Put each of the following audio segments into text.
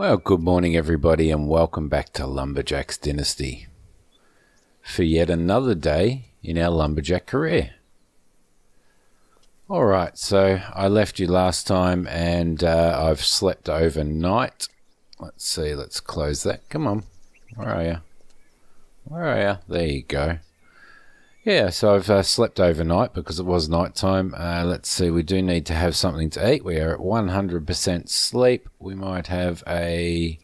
Well, good morning everybody and welcome back to Lumberjack's Dynasty for yet another day in our Lumberjack career. Alright, so I left you last time and I've slept overnight. Let's see, let's close that. Come on, where are you? Where are you? There you go. Yeah, so I've slept overnight because it was night time. Let's see, we do need to have something to eat. We are at 100% sleep. We might have a...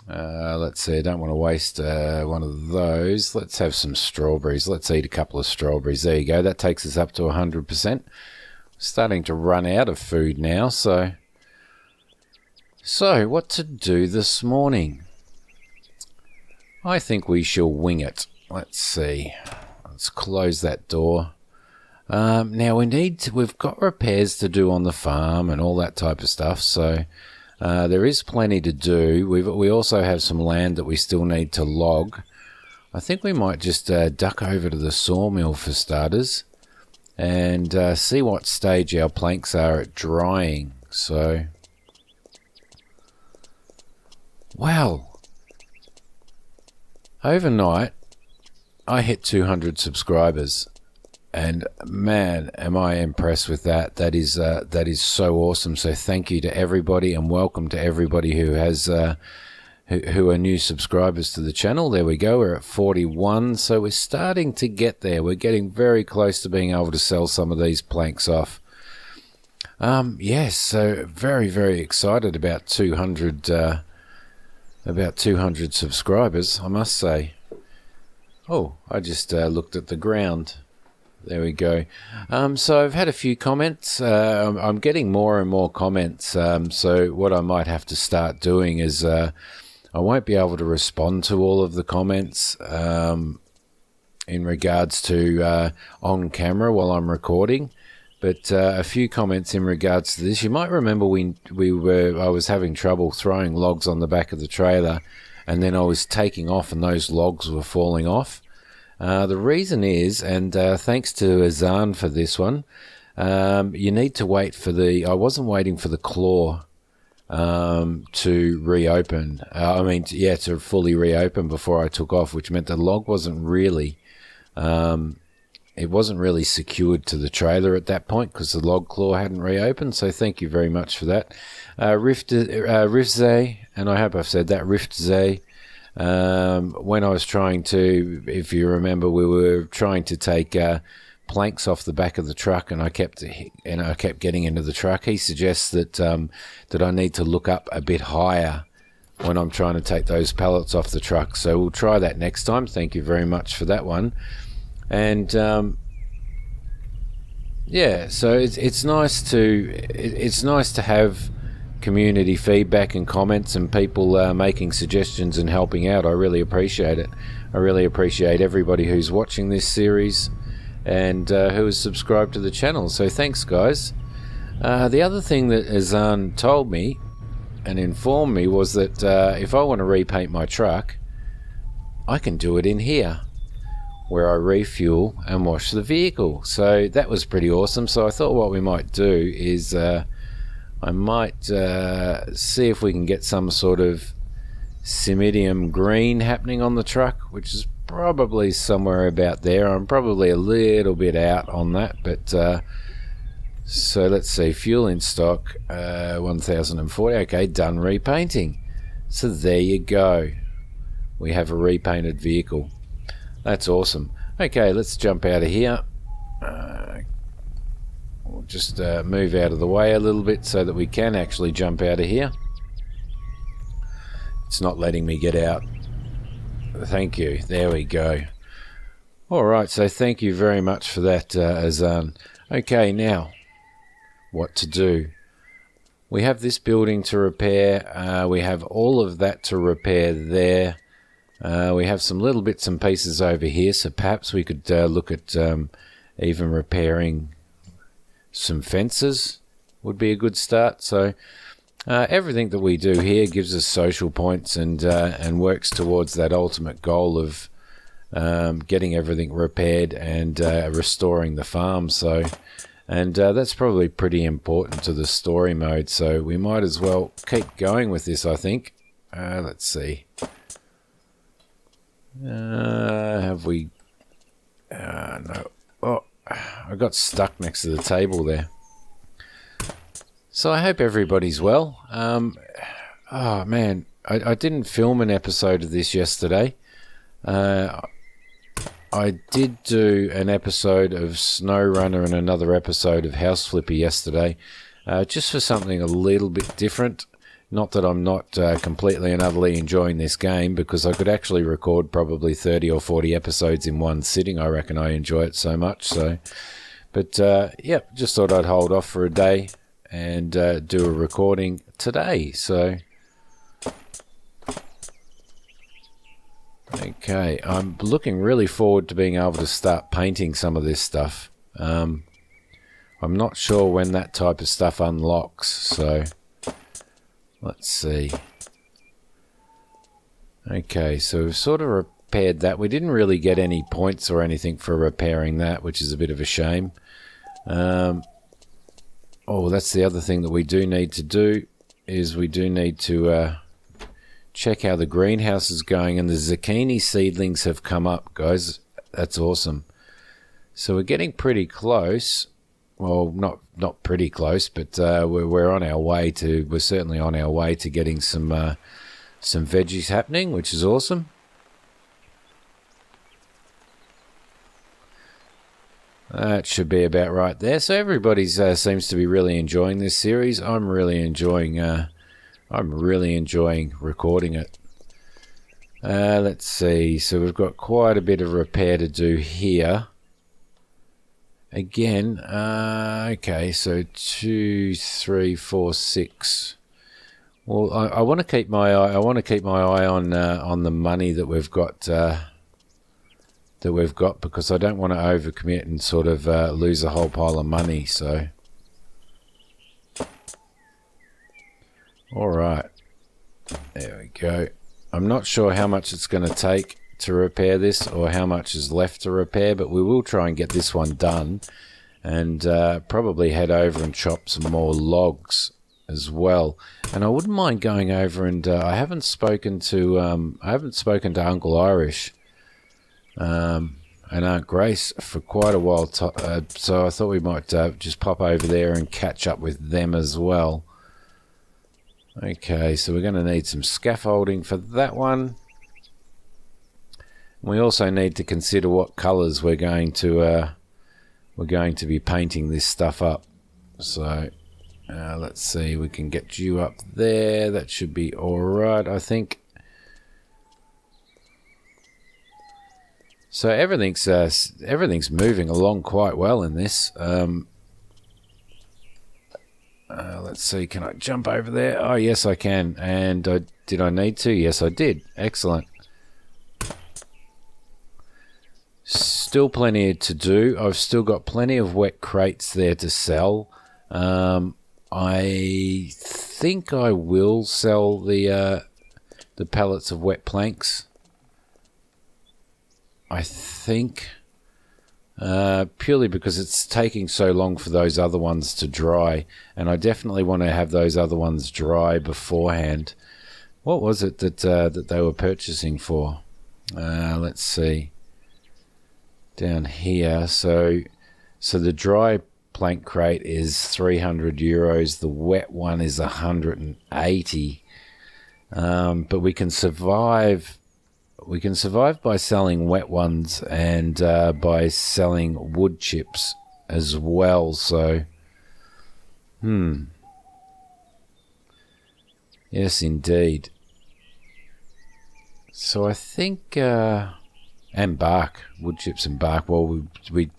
let's see, I don't want to waste one of those. Let's have some strawberries. Let's eat a couple of strawberries. There you go. That takes us up to 100%. Starting to run out of food now, so what to do this morning? I think we shall wing it. Let's see. Let's close that door. Now we've got repairs to do on the farm and all that type of stuff. So there is plenty to do. We also have some land that we still need to log. I think we might just duck over to the sawmill for starters and see what stage our planks are at drying. So, wow. Overnight, I hit 200 subscribers, and man, am I impressed with that. That is so awesome. So thank you to everybody, and welcome to everybody who has who are new subscribers to the channel. There we go. We're at 41, so we're starting to get there. We're getting very close to being able to sell some of these planks off. Yes, so very, very excited about 200 subscribers, I must say. Oh, I just looked at the ground. There we go. So I've had a few comments. I'm getting more and more comments. So what I might have to start doing is I won't be able to respond to all of the comments in regards to on camera while I'm recording. But a few comments in regards to this. You might remember I was having trouble throwing logs on the back of the trailer, and then I was taking off and those logs were falling off. The reason is, and thanks to Azan for this one, you need to wait for I wasn't waiting for the claw to reopen. To fully reopen before I took off, which meant the log wasn't really... it wasn't really secured to the trailer at that point because the log claw hadn't reopened, so thank you very much for that. Rifze, and I hope I've said that, Rifze, when I was trying to, if you remember, we were trying to take planks off the back of the truck, and I kept getting into the truck. He suggests that I need to look up a bit higher when I'm trying to take those pallets off the truck, so we'll try that next time. Thank you very much for that one. And yeah, so it's nice to have community feedback and comments and people making suggestions and helping out. I really appreciate it. I really appreciate everybody who's watching this series and who has subscribed to the channel. So thanks, guys. The other thing that Azan told me and informed me was that if I want to repaint my truck, I can do it in here, where I refuel and wash the vehicle. So that was pretty awesome. So I thought what we might do is I might see if we can get some sort of Simidiom green happening on the truck, which is probably somewhere about there. I'm probably a little bit out on that, but so let's see, fuel in stock, 1040. Okay, done repainting. So there you go. We have a repainted vehicle. That's awesome. Okay, let's jump out of here. We'll just move out of the way a little bit so that we can actually jump out of here. It's not letting me get out. Thank you. There we go. Alright, so thank you very much for that, Azan. Okay, now, what to do? We have this building to repair. We have all of that to repair there. We have some little bits and pieces over here, so perhaps we could look at even repairing some fences would be a good start. So everything that we do here gives us social points and works towards that ultimate goal of getting everything repaired and restoring the farm. So And that's probably pretty important to the story mode, so we might as well keep going with this, I think. Let's see. Have we... no. Oh, I got stuck next to the table there. So I hope everybody's well. Oh, man. I didn't film an episode of this yesterday. I did do an episode of SnowRunner and another episode of House Flipper yesterday, just for something a little bit different. Not that I'm not completely and utterly enjoying this game, because I could actually record probably 30 or 40 episodes in one sitting. I reckon I enjoy it so much. So, but yeah, just thought I'd hold off for a day and do a recording today. So. Okay, I'm looking really forward to being able to start painting some of this stuff. I'm not sure when that type of stuff unlocks, so let's see. Okay, so we've sort of repaired that. We didn't really get any points or anything for repairing that, which is a bit of a shame. Oh, that's the other thing that we do need to do, is we do need to... check how the greenhouse is going, and the zucchini seedlings have come up, guys. That's awesome. So we're getting pretty close. Well, not pretty close, but we're on our way to. We're certainly on our way to getting some veggies happening, which is awesome. That should be about right there. So everybody seems to be really enjoying this series. I'm really enjoying recording it. Let's see. So we've got quite a bit of repair to do here. Again, okay, so 2, 3, 4, 6. Well, I want to keep my eye. I want to keep my eye on the money that we've got. Because I don't want to overcommit and sort of lose a whole pile of money. So, all right, there we go. I'm not sure how much it's going to take to repair this, or how much is left to repair, but we will try and get this one done, and probably head over and chop some more logs as well. And I wouldn't mind going over and I haven't spoken to Uncle Irish and Aunt Grace for quite a while, so I thought we might just pop over there and catch up with them as well. Okay, so we're going to need some scaffolding for that one. We also need to consider what colours we're going to be painting this stuff up. So let's see, we can get you up there. That should be all right, I think. So everything's moving along quite well in this. Let's see, can I jump over there? Oh, yes, I can. And did I need to? Yes, I did. Excellent. Still plenty to do. I've still got plenty of wet crates there to sell. I think I will sell the pallets of wet planks. I think. Purely because it's taking so long for those other ones to dry, and I definitely want to have those other ones dry beforehand. What was it that they were purchasing for? Let's see. Down here, so the dry plank crate is 300 euros. The wet one is 180. But we can survive. We can survive by selling wet ones and by selling wood chips as well. So, yes, indeed. So I think, and bark, wood chips and bark. Well, we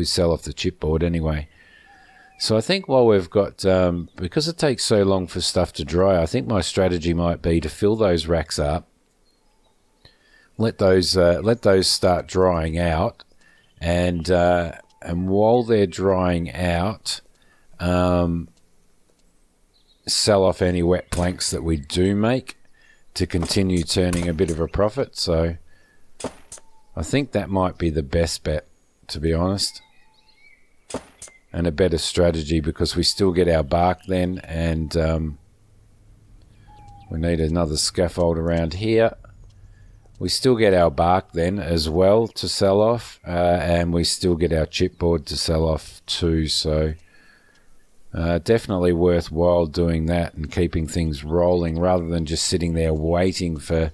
sell off the chipboard anyway. So I think while we've got, because it takes so long for stuff to dry, I think my strategy might be to fill those racks up. Let those start drying out, and while they're drying out, sell off any wet planks that we do make to continue turning a bit of a profit. So I think that might be the best bet, to be honest. and a better strategy, because we still get our bark then, and we need another scaffold around here. We still get our bark then as well to sell off, and we still get our chipboard to sell off too, so definitely worthwhile doing that and keeping things rolling rather than just sitting there waiting for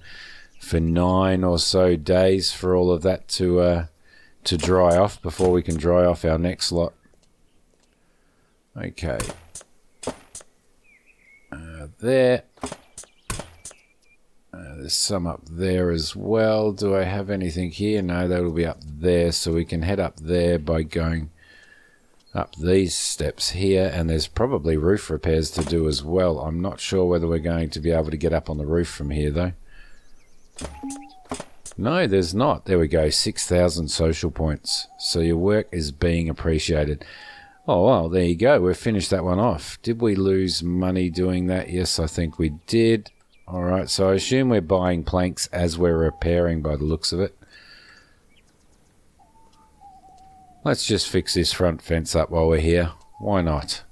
9 or so days for all of that to dry off before we can dry off our next lot. Okay. There. There's some up there as well. Do I have anything here? No, that'll be up there. So we can head up there by going up these steps here. And there's probably roof repairs to do as well. I'm not sure whether we're going to be able to get up on the roof from here, though. No, there's not. There we go. 6,000 social points. So your work is being appreciated. Oh, well, there you go. We've finished that one off. Did we lose money doing that? Yes, I think we did. All right, so I assume we're buying planks as we're repairing by the looks of it. Let's just fix this front fence up while we're here. Why not?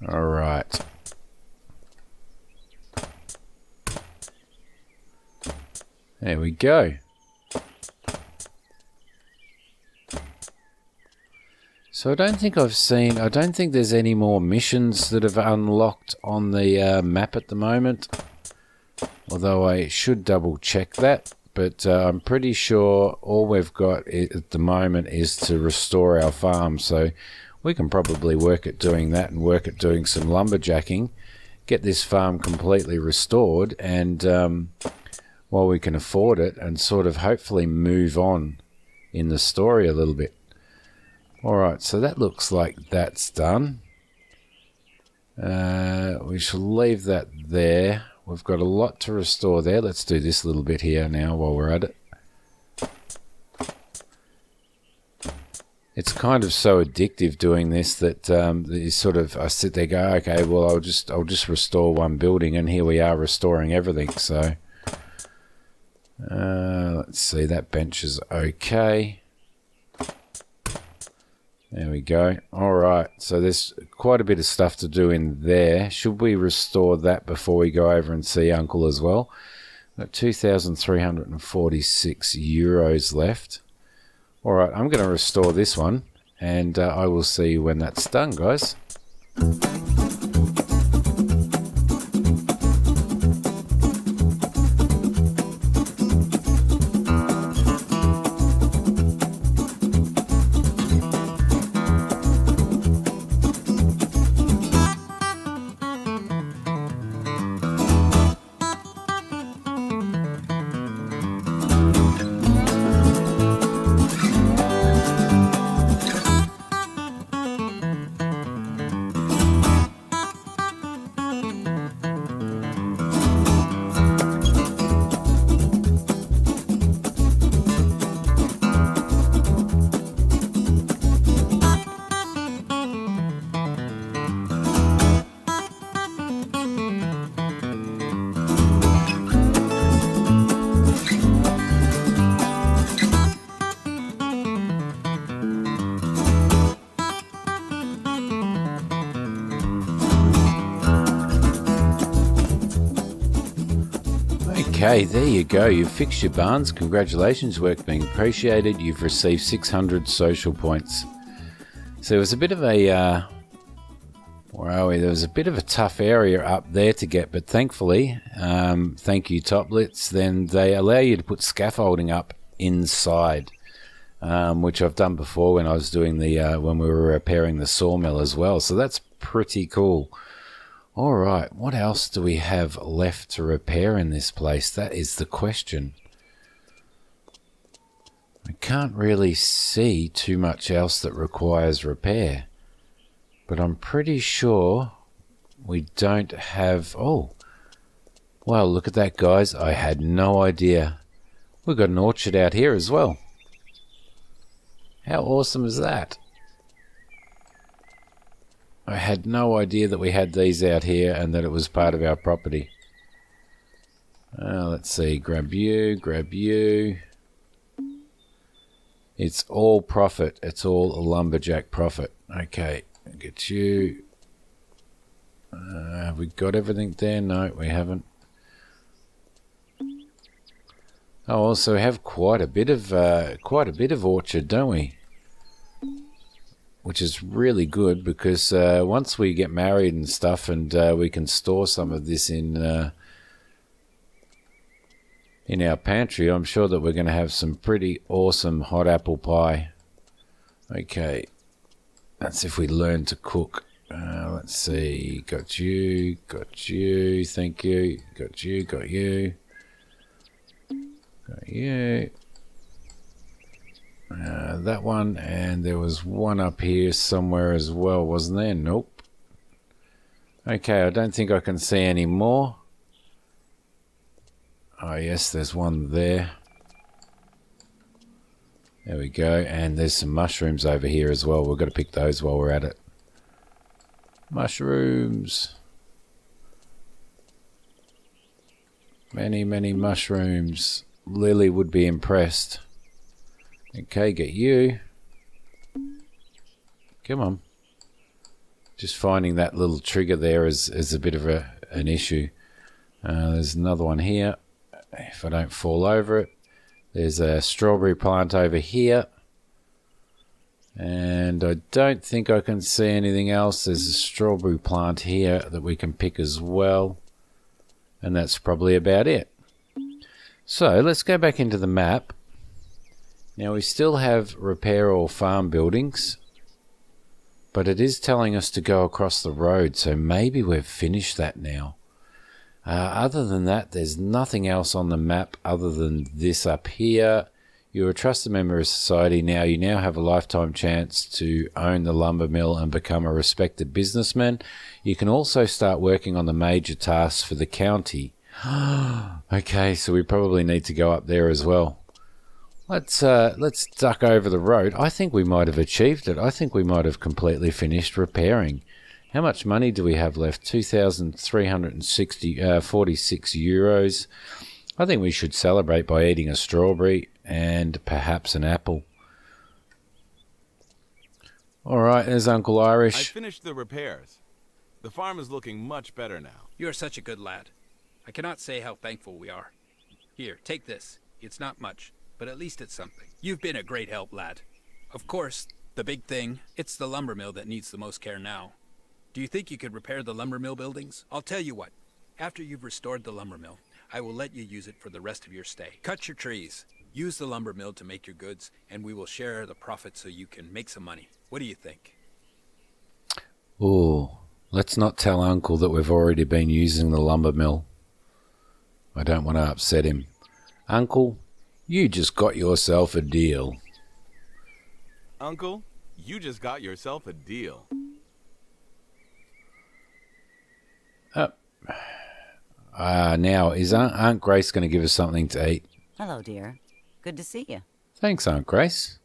All right. There we go. So I don't think there's any more missions that have unlocked on the map at the moment. Although I should double check that. But I'm pretty sure all we've got at the moment is to restore our farm. So we can probably work at doing that and work at doing some lumberjacking. Get this farm completely restored, and while we can afford it, and sort of hopefully move on in the story a little bit. Alright, so that looks like that's done. We shall leave that there. We've got a lot to restore there. Let's do this little bit here now while we're at it. It's kind of so addictive doing this that you sort of, I sit there, go, okay, well I'll just restore one building, and here we are restoring everything. So let's see, that bench is okay. There we go. Alright, so there's quite a bit of stuff to do in there. Should we restore that before we go over and see Uncle as well? Got 2,346 euros left. Alright, I'm going to restore this one, and I will see you when that's done, guys. Okay, there you go. You've fixed your barns. Congratulations, work being appreciated. You've received 600 social points. So it was a bit of a, where are we? There was a bit of a tough area up there to get, but thankfully, thank you, Toplets, then they allow you to put scaffolding up inside, which I've done before when I was doing the, when we were repairing the sawmill as well. So that's pretty cool. All right, what else do we have left to repair in this place? That is the question. I can't really see too much else that requires repair, but I'm pretty sure we don't have... Oh, well, look at that, guys. I had no idea. We've got an orchard out here as well. How awesome is that? I had no idea that we had these out here and that it was part of our property. Let's see. Grab you. Grab you. It's all profit. It's all a lumberjack profit. Okay. Get you. Have we got everything there? No, we haven't. Oh, so we have quite a bit of orchard, don't we? Which is really good because once we get married and stuff, and we can store some of this in our pantry, I'm sure that we're going to have some pretty awesome hot apple pie. Okay, that's if we learn to cook. Let's see. Got you. Got you. Thank you. Got you. Got you. Got you. That one, and there was one up here somewhere as well, wasn't there? Nope. Okay, I don't think I can see any more. Oh yes, there's one there. There we go, and there's some mushrooms over here as well. We've got to pick those while we're at it. Mushrooms. Many, many mushrooms. Lily would be impressed. Okay, get you. Come on. Just finding that little trigger there is a bit of an issue. There's another one here. If I don't fall over it. There's a strawberry plant over here. And I don't think I can see anything else. There's a strawberry plant here that we can pick as well. And that's probably about it. So let's go back into the map. Now we still have repair all farm buildings. But it is telling us to go across the road. So maybe we've finished that now. Other than that, there's nothing else on the map other than this up here. You're a trusted member of society now. You now have a lifetime chance to own the lumber mill and become a respected businessman. You can also start working on the major tasks for the county. Okay, so we probably need to go up there as well. Let's duck over the road. I think we might have achieved it. I think we might have completely finished repairing. How much money do we have left? 2,346 euros. I think we should celebrate by eating a strawberry and perhaps an apple. All right, there's Uncle Irish. I finished the repairs. The farm is looking much better now. You are such a good lad. I cannot say how thankful we are. Here, take this. It's not much, but at least it's something. You've been a great help, lad. Of course, the big thing, it's the lumber mill that needs the most care now. Do you think you could repair the lumber mill buildings? I'll tell you what. After you've restored the lumber mill, I will let you use it for the rest of your stay. Cut your trees. Use the lumber mill to make your goods, and we will share the profit so you can make some money. What do you think? Oh, let's not tell Uncle that we've already been using the lumber mill. I don't want to upset him. Uncle, you just got yourself a deal. Uncle, you just got yourself a deal. Now, is Aunt Grace going to give us something to eat? Hello, dear. Good to see you. Thanks, Aunt Grace.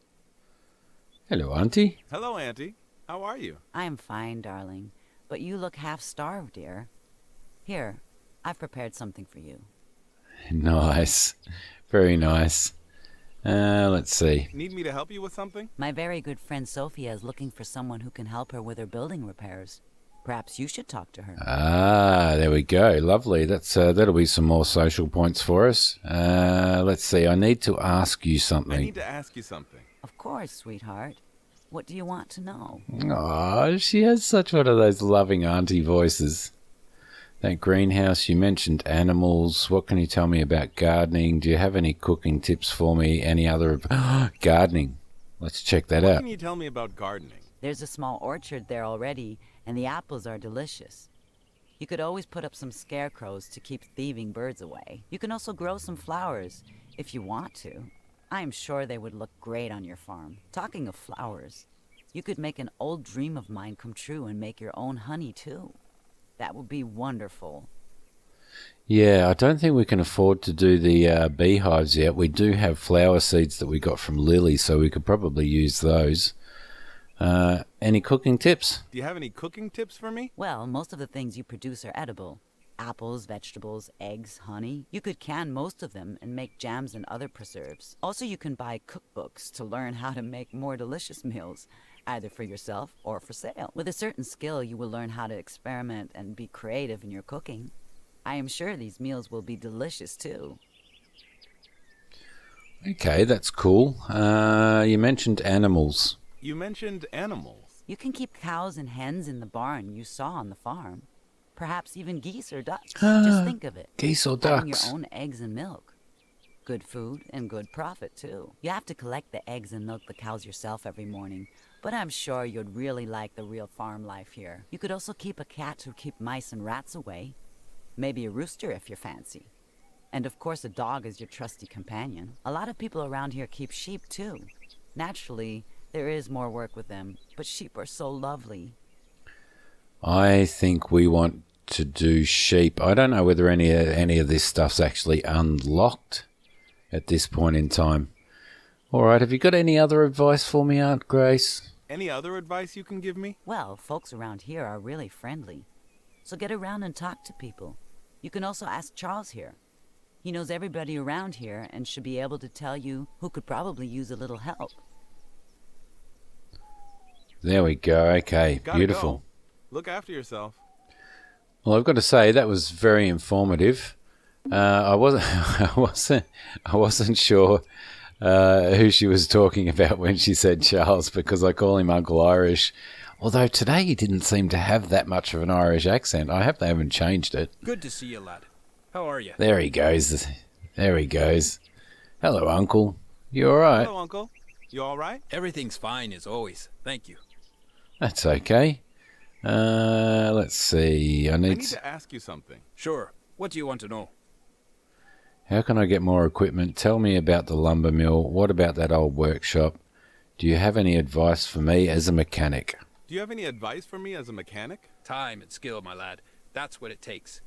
Hello, Auntie. Hello, Auntie. How are you? I am fine, darling. But you look half-starved, dear. Here, I've prepared something for you. Nice. Very nice. Let's see. Need me to help you with something? My very good friend Sophia is looking for someone who can help her with her building repairs. Perhaps you should talk to her. There we go. Lovely. That'll be some more social points for us. Let's see. I need to ask you something. I need to ask you something. Of course, sweetheart. What do you want to know? Oh, she has such one of those loving auntie voices. That greenhouse, you mentioned animals. What can you tell me about gardening? Do you have any cooking tips for me? Any other gardening? Let's check that out. What can you tell me about gardening? There's a small orchard there already, and the apples are delicious. You could always put up some scarecrows to keep thieving birds away. You can also grow some flowers, if you want to. I am sure they would look great on your farm. Talking of flowers, you could make an old dream of mine come true and make your own honey, too. That would be wonderful. Yeah, I don't think we can afford to do the beehives yet. We do have flower seeds that we got from Lily, so we could probably use those. Any cooking tips? Do you have any cooking tips for me? Well, most of the things you produce are edible. apples, vegetables, eggs, honey. You could can most of them and make jams and other preserves. Also, you can buy cookbooks to learn how to make more delicious meals, either for yourself or for sale. With a certain skill, you will learn how to experiment and be creative in your cooking. I am sure these meals will be delicious too. Okay, that's cool. You mentioned animals. You mentioned animals. You can keep cows and hens in the barn you saw on the farm. Perhaps even geese or ducks. Ah, Just think of it. Geese or Having ducks. your own eggs and milk. Good food and good profit, too. You have to collect the eggs and milk the cows yourself every morning, but I'm sure you'd really like the real farm life here. You could also keep a cat to keep mice and rats away. Maybe a rooster if you're fancy. And of course a dog is your trusty companion. A lot of people around here keep sheep, too. Naturally, there is more work with them, but sheep are so lovely. I think we want to do sheep. I don't know whether any of this stuff's actually unlocked at this point in time. All right, have you got any other advice for me, Aunt Grace? Any other advice you can give me? Well, folks around here are really friendly. So get around and talk to people. You can also ask Charles here. He knows everybody around here and should be able to tell you who could probably use a little help. There we go. Okay, Gotta beautiful. go. Look after yourself. Well, I've got to say that was very informative. I wasn't sure who she was talking about when she said Charles, because I call him Uncle Irish. Although today he didn't seem to have that much of an Irish accent. I hope they haven't changed it. Good to see you, lad. How are you? There he goes. There he goes. Hello, Uncle. You all right? Hello, Uncle. You all right? Everything's fine as always. Thank you. That's okay. Let's see. I I need need to ask you something. Sure. What do you want to know? How can I get more equipment? Tell me about the lumber mill. What about that old workshop? Do you have any advice for me as a mechanic? Do you have any advice for me as a mechanic? Time and skill, my lad. That's what it takes.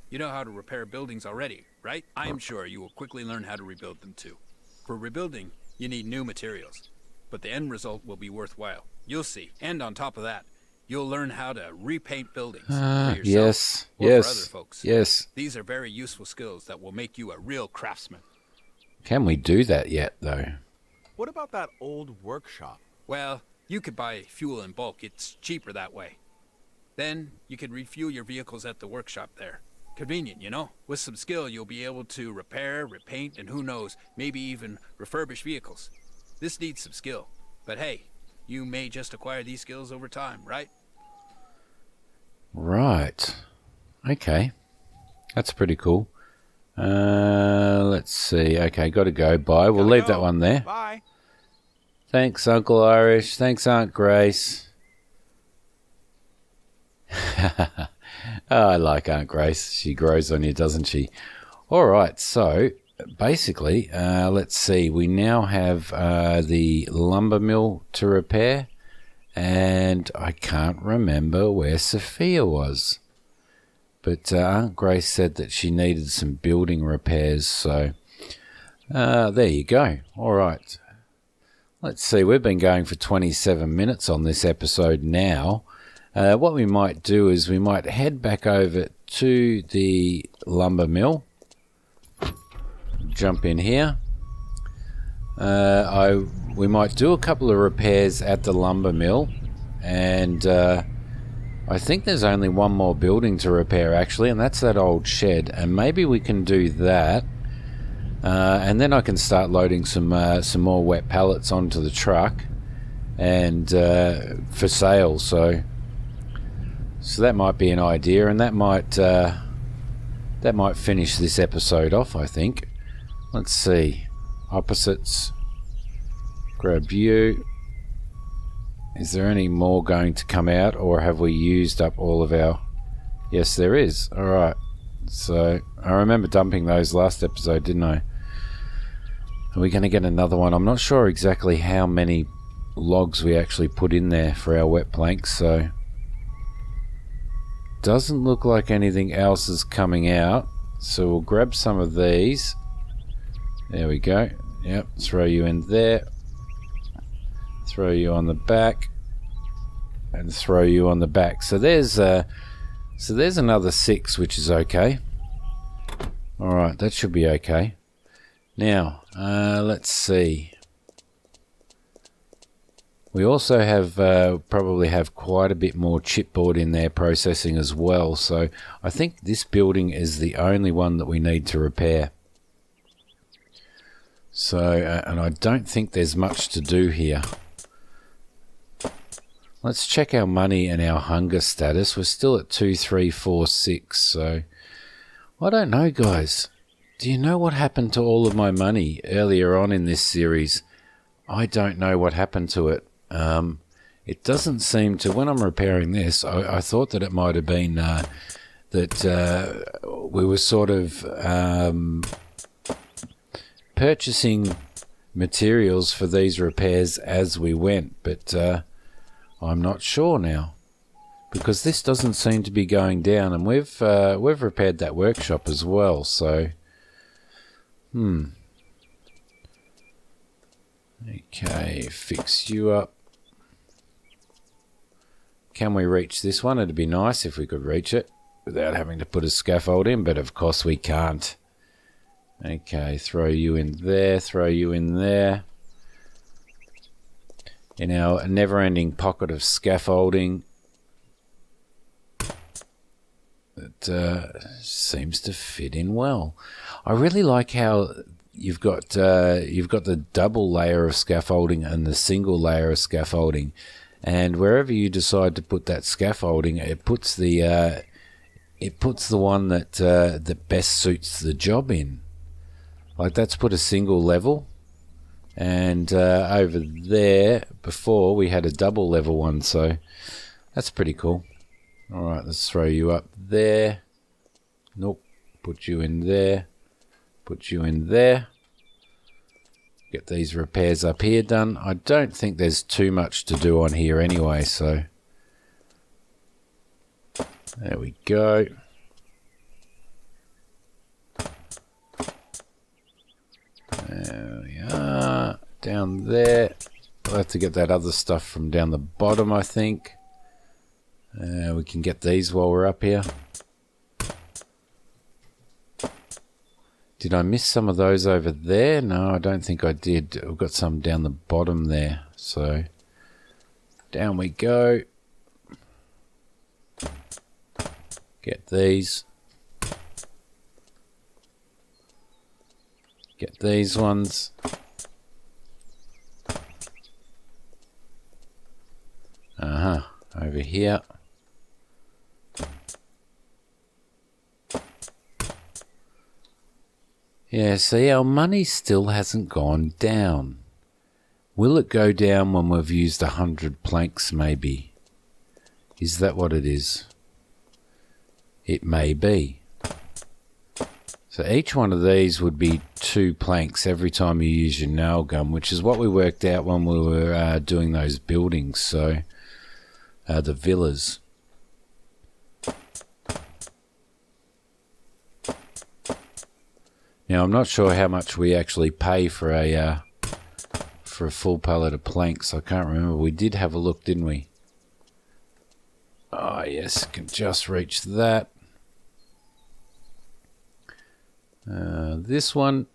You know how to repair buildings already, right? I am sure you will quickly learn how to rebuild them too. For rebuilding, you need new materials, but the end result will be worthwhile. You'll see. And on top of that, you'll learn how to repaint buildings for yourself Yes, or yes, for other folks. yes. These are very useful skills that will make you a real craftsman. Can we do that yet, though? What about that old workshop? Well, you could buy fuel in bulk. It's cheaper that way. Then you could refuel your vehicles at the workshop there. Convenient, you know? With some skill, you'll be able to repair, repaint, and who knows, maybe even refurbish vehicles. This needs some skill. But hey, you may just acquire these skills over time, right? Right. Okay. That's pretty cool. Let's see. Okay, got to go. Bye. We'll Gotta leave go. that one there. Bye. Thanks, Uncle Irish. Thanks, Aunt Grace. Oh, I like Aunt Grace. She grows on you, doesn't she? All right, so basically, let's see. We now have the lumber mill to repair, and I can't remember where Sophia was. But Aunt Grace said that she needed some building repairs, so there you go. All right. Let's see, we've been going for 27 minutes on this episode now. What we might do is we might head back over to the lumber mill. Jump in here. We might do a couple of repairs at the lumber mill, and I think there's only one more building to repair actually, and that's that old shed, and maybe we can do that, and then I can start loading some more wet pallets onto the truck and for sale. So that might be an idea, and that might finish this episode off, I think. Let's see. Opposites. Grab you. Is there any more going to come out, or have we used up all of our... Yes, there is. Alright. So, I remember dumping those last episode, didn't I? Are we going to get another one? I'm not sure exactly how many logs we actually put in there for our wet planks, so... Doesn't look like anything else is coming out, so we'll grab some of these. There we go. Yep, throw you in there. Throw you on the back. And throw you on the back. So there's So there's another 6, which is okay. Alright, that should be okay. Now, let's see. We also have probably have quite a bit more chipboard in there processing as well. So I think this building is the only one that we need to repair. So, and I don't think there's much to do here. Let's check our money and our hunger status. We're still at 2, 3, 4, 6. So I don't know, guys. Do you know what happened to all of my money earlier on in this series? I don't know what happened to it. It doesn't seem to, when I'm repairing this, I thought that it might have been that we were sort of purchasing materials for these repairs as we went, but I'm not sure now, because this doesn't seem to be going down, and we've repaired that workshop as well, so okay, fix you up. Can we reach this one? It'd be nice if we could reach it without having to put a scaffold in, but of course we can't. Okay, throw you in there, throw you in there. In our never-ending pocket of scaffolding, that seems to fit in well. I really like how you've got the double layer of scaffolding and the single layer of scaffolding. And wherever you decide to put that scaffolding, it puts the one that best suits the job in. Like that's put a single level, and over there before we had a double level one, so that's pretty cool. All right, let's throw you up there. Nope, put you in there. Put you in there. Get these repairs up here done. I don't think there's too much to do on here anyway, so there we go. There we are. Down there. We'll have to get that other stuff from down the bottom, I think. We can get these while we're up here. Did I miss some of those over there? No, I don't think I did. I've got some down the bottom there. So, down we go. Get these. Get these ones. Over here. Yeah, see, our money still hasn't gone down. Will it go down when we've used 100 planks, maybe? Is that what it is? It may be. So each one of these would be 2 planks every time you use your nail gun, which is what we worked out when we were doing those buildings, so the villas. Now I'm not sure how much we actually pay for a full pallet of planks. I can't remember. We did have a look, didn't we? Oh yes, can just reach that. This one.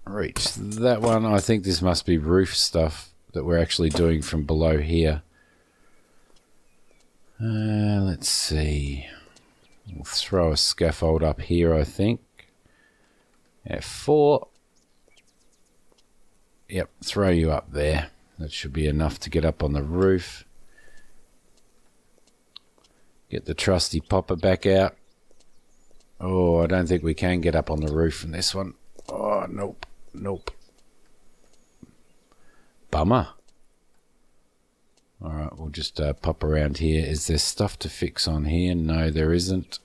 Reach that one. I think this must be roof stuff that we're actually doing from below here. Let's see. We'll throw a scaffold up here, I think. F4. Yep, throw you up there. That should be enough to get up on the roof. Get the trusty popper back out. Oh, I don't think we can get up on the roof from this one. Oh, nope. Nope. Bummer. Alright, we'll just pop around here. Is there stuff to fix on here? No, there isn't.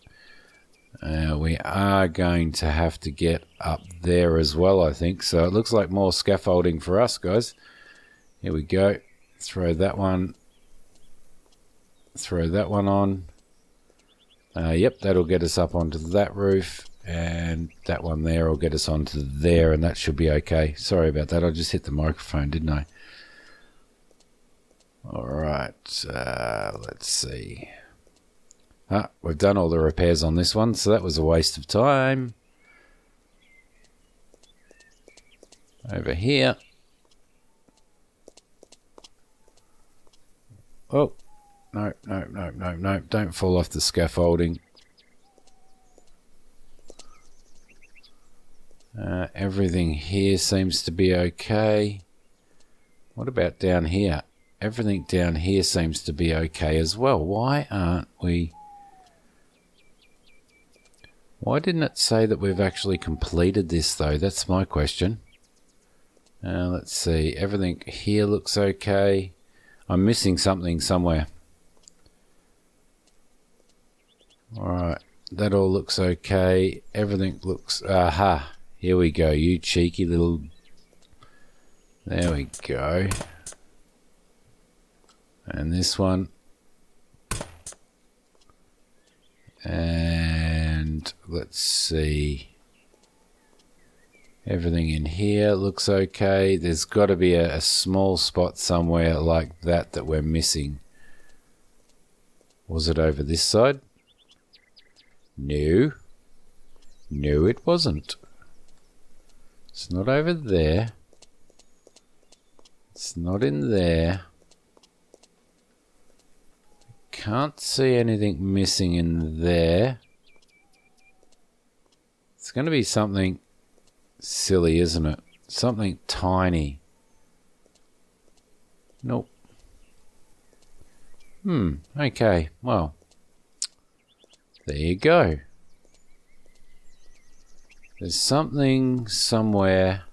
We are going to have to get up there as well, I think. So it looks like more scaffolding for us, guys. Here we go. Throw that one. Throw that one on. Yep, that'll get us up onto that roof. And that one there will get us onto there, and that should be okay. Sorry about that. I just hit the microphone, didn't I? let's see. We've done all the repairs on this one, so that was a waste of time. Over here. Oh, no, don't fall off the scaffolding. Everything here seems to be okay. What about down here? Everything down here seems to be okay as well. Why aren't we... Why didn't it say that we've actually completed this, though? That's my question. Let's see. Everything here looks okay. I'm missing something somewhere. Alright. That all looks okay. Everything looks... Aha. Here we go. You cheeky little... There we go. And this one. And let's see. Everything in here looks okay. There's got to be a small spot somewhere like that we're missing. Was it over this side? No. No, it wasn't. It's not over there. It's not in there. Can't see anything missing in there. It's going to be something silly, isn't it? Something tiny. Nope. Okay. Well, there you go. There's something somewhere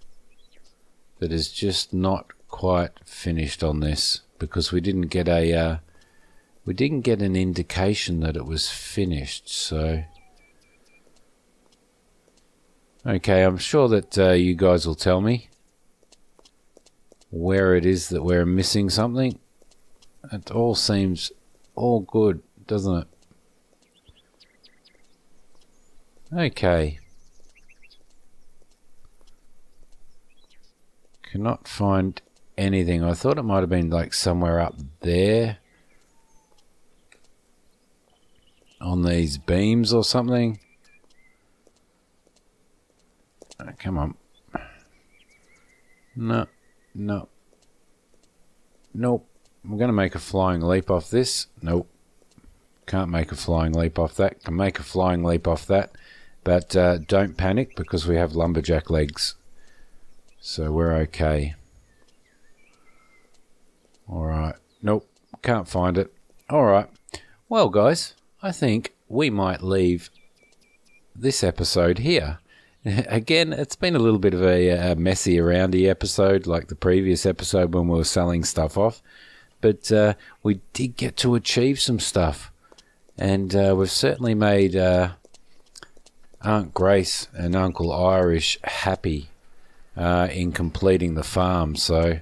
that is just not quite finished on this, because we didn't get an indication that it was finished. So okay, I'm sure that you guys will tell me where it is that we're missing something. It all seems all good, doesn't it? Okay. Cannot find anything. I thought it might have been like somewhere up there on these beams or something. Oh, come on. No. Nope. I'm going to make a flying leap off this. Nope. Can't make a flying leap off that. Can make a flying leap off that. But don't panic, because we have lumberjack legs. So we're okay. Alright. Nope. Can't find it. Alright. Well, guys, I think we might leave this episode here. Again, it's been a little bit of a messy aroundy episode, like the previous episode when we were selling stuff off. But we did get to achieve some stuff. And we've certainly made Aunt Grace and Uncle Irish happy in completing the farm. So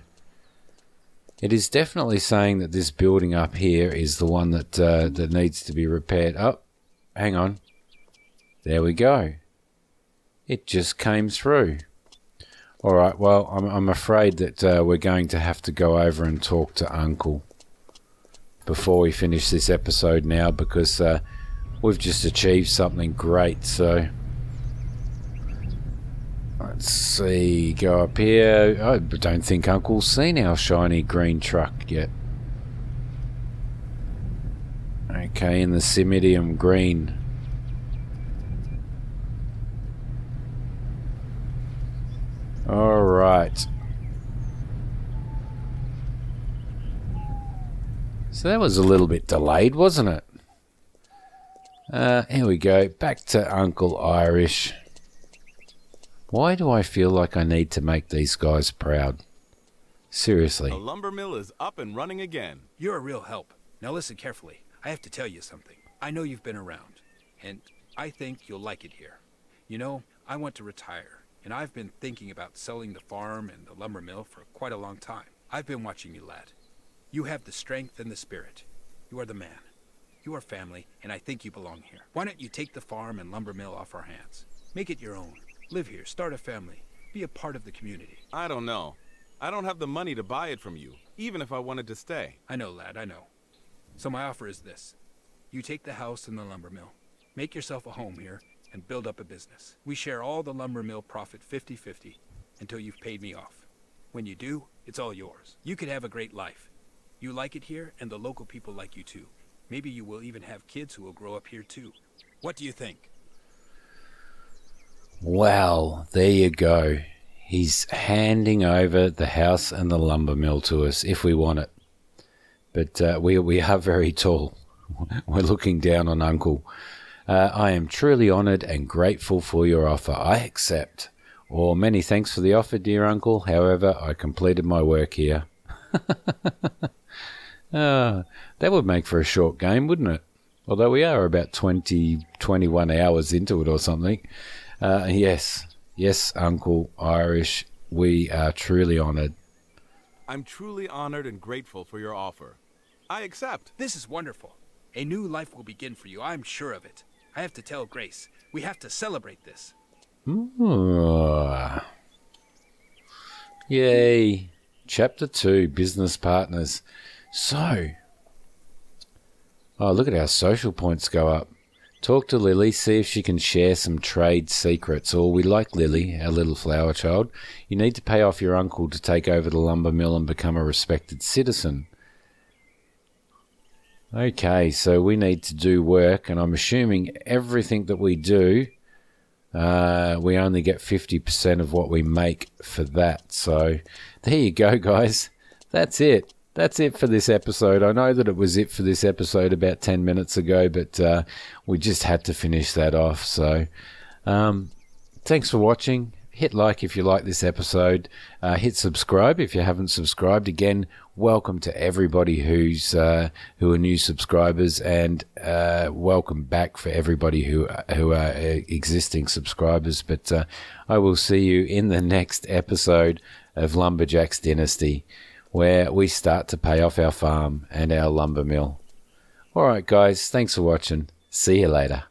it is definitely saying that this building up here is the one that that needs to be repaired. Oh, hang on. There we go. It just came through. All right, well, I'm afraid that we're going to have to go over and talk to Uncle before we finish this episode now, because we've just achieved something great. So let's see, go up here. I don't think Uncle's seen our shiny green truck yet. Okay, in the Simidiom green. All right. So that was a little bit delayed, wasn't it? Here we go. Back to Uncle Irish. Why do I feel like I need to make these guys proud? Seriously. The lumber mill is up and running again. You're a real help. Now listen carefully. I have to tell you something. I know you've been around, and I think you'll like it here. You know, I want to retire, and I've been thinking about selling the farm and the lumber mill for quite a long time. I've been watching you, lad. You have the strength and the spirit. You are the man. You are family, and I think you belong here. Why don't you take the farm and lumber mill off our hands? Make it your own. Live here, start a family, be a part of the community. I don't know. I don't have the money to buy it from you, even if I wanted to stay. I know, lad, I know. So my offer is this. You take the house and the lumber mill, make yourself a home here, and build up a business. We share all the lumber mill profit 50-50 until you've paid me off. When you do, it's all yours. You could have a great life. You like it here, and the local people like you too. Maybe you will even have kids who will grow up here too. What do you think? Well, there you go. He's handing over the house and the lumber mill to us if we want it. But we are very tall. We're looking down on Uncle. I am truly honoured and grateful for your offer. I accept. Or many thanks for the offer, dear Uncle. However, I completed my work here. That would make for a short game, wouldn't it? Although we are about 21 hours into it or something. Yes, Uncle Irish, we are truly honoured. I'm truly honored and grateful for your offer. I accept. This is wonderful. A new life will begin for you, I'm sure of it. I have to tell Grace. We have to celebrate this. Ooh. Yay. Chapter 2, Business Partners. So, look at our social points go up. Talk to Lily, see if she can share some trade secrets. Or we like Lily, our little flower child. You need to pay off your uncle to take over the lumber mill and become a respected citizen. Okay, so we need to do work, and I'm assuming everything that we do, we only get 50% of what we make for that. So there you go, guys. That's it. That's it for this episode. I know that it was it for this episode about 10 minutes ago, but we just had to finish that off. So thanks for watching. Hit like if you like this episode. Hit subscribe if you haven't subscribed. Again, welcome to everybody who are new subscribers, and welcome back for everybody who are existing subscribers. But I will see you in the next episode of Lumberjack's Dynasty, where we start to pay off our farm and our lumber mill. All right, guys, thanks for watching. See you later.